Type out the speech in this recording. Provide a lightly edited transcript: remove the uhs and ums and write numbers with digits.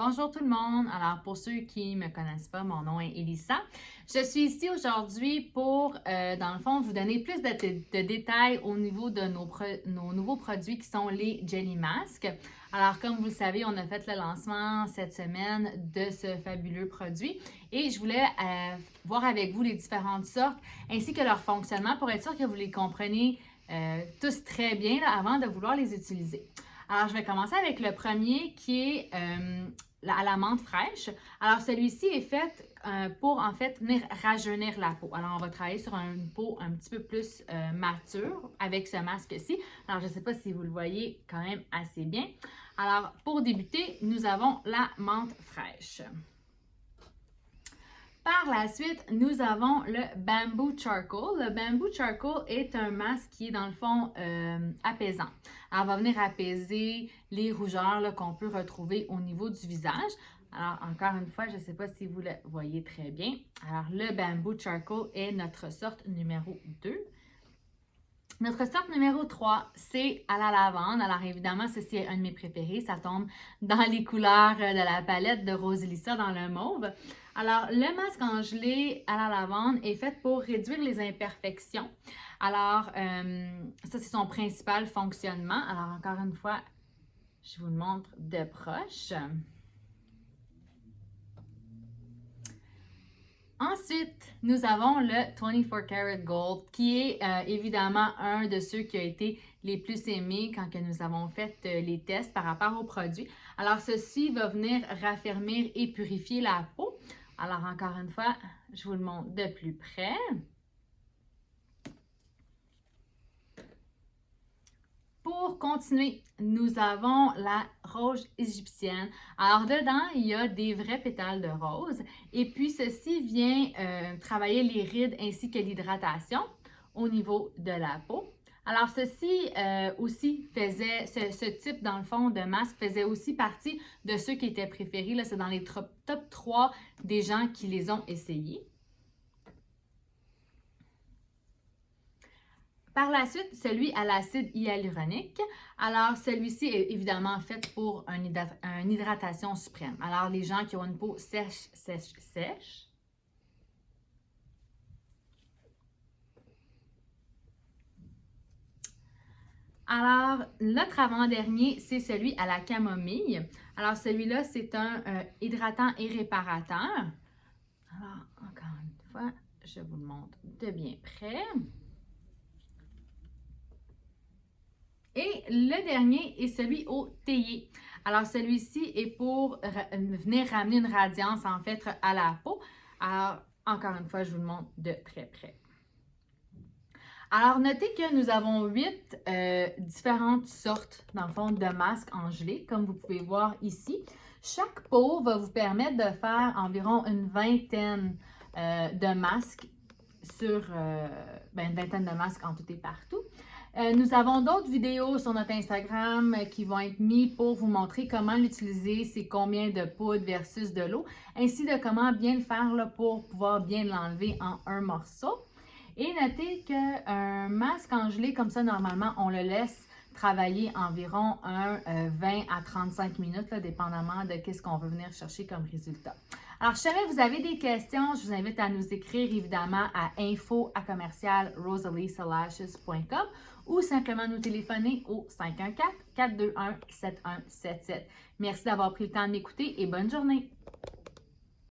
Bonjour tout le monde. Alors pour ceux qui ne me connaissent pas, mon nom est Elissa. Je suis ici aujourd'hui pour, dans le fond, vous donner plus de détails au niveau de nos nouveaux produits qui sont les Jelly Masks. Alors comme vous le savez, on a fait le lancement cette semaine de ce fabuleux produit et je voulais voir avec vous les différentes sortes ainsi que leur fonctionnement pour être sûr que vous les comprenez tous très bien là, avant de vouloir les utiliser. Alors, je vais commencer avec le premier qui est à la menthe fraîche. Alors, celui-ci est fait pour, en fait, venir rajeunir la peau. Alors, on va travailler sur une peau un petit peu plus mature avec ce masque-ci. Alors, je ne sais pas si vous le voyez quand même assez bien. Alors, pour débuter, nous avons la menthe fraîche. Par la suite, nous avons le Bamboo Charcoal. Le Bamboo Charcoal est un masque qui est dans le fond apaisant. Alors, on va venir apaiser les rougeurs qu'on peut retrouver au niveau du visage. Alors, encore une fois, je ne sais pas si vous le voyez très bien. Alors, le Bamboo Charcoal est notre sorte numéro 2. Notre sorte numéro 3, c'est à la lavande. Alors évidemment, ceci est un de mes préférés. Ça tombe dans les couleurs de la palette de Rose Elissa dans le mauve. Alors, le masque en gelée à la lavande est fait pour réduire les imperfections. Alors, ça, c'est son principal fonctionnement. Alors, encore une fois, je vous le montre de proche. Ensuite, nous avons le 24 Karat Gold, qui est évidemment un de ceux qui a été les plus aimés quand que nous avons fait les tests par rapport au produit. Alors, ceci va venir raffermir et purifier la peau. Alors, encore une fois, je vous le montre de plus près. Pour continuer, nous avons la rose égyptienne. Alors, dedans, il y a des vrais pétales de rose. Et puis, ceci vient travailler les rides ainsi que l'hydratation au niveau de la peau. Alors, ceci aussi faisait, ce type, dans le fond, de masque faisait aussi partie de ceux qui étaient préférés. C'est dans les top 3 des gens qui les ont essayés. Par la suite, celui à l'acide hyaluronique. Alors, celui-ci est évidemment fait pour une hydratation suprême. Alors, les gens qui ont une peau sèche. Alors, notre avant-dernier, c'est celui à la camomille. Alors, celui-là, c'est un hydratant et réparateur. Alors, encore une fois, je vous le montre de bien près. Et le dernier est celui au théier. Alors, celui-ci est pour venir ramener une radiance, en fait, à la peau. Alors, encore une fois, je vous le montre de très près. Alors, notez que nous avons 8 différentes sortes, dans le fond, de masques en gelée, comme vous pouvez voir ici. Chaque pot va vous permettre de faire environ une vingtaine de masques sur une vingtaine de masques en tout et partout. Nous avons d'autres vidéos sur notre Instagram qui vont être mises pour vous montrer comment l'utiliser, c'est combien de poudre versus de l'eau, ainsi de comment bien le faire là, pour pouvoir bien l'enlever en un morceau. Et notez qu'un masque en gelée comme ça, normalement, on le laisse travailler environ 20 à 35 minutes, là, dépendamment de ce qu'on veut venir chercher comme résultat. Alors, si jamais vous avez des questions, je vous invite à nous écrire évidemment à info@rosaliesalashes.com ou simplement nous téléphoner au 514-421-7177. Merci d'avoir pris le temps de m'écouter et bonne journée!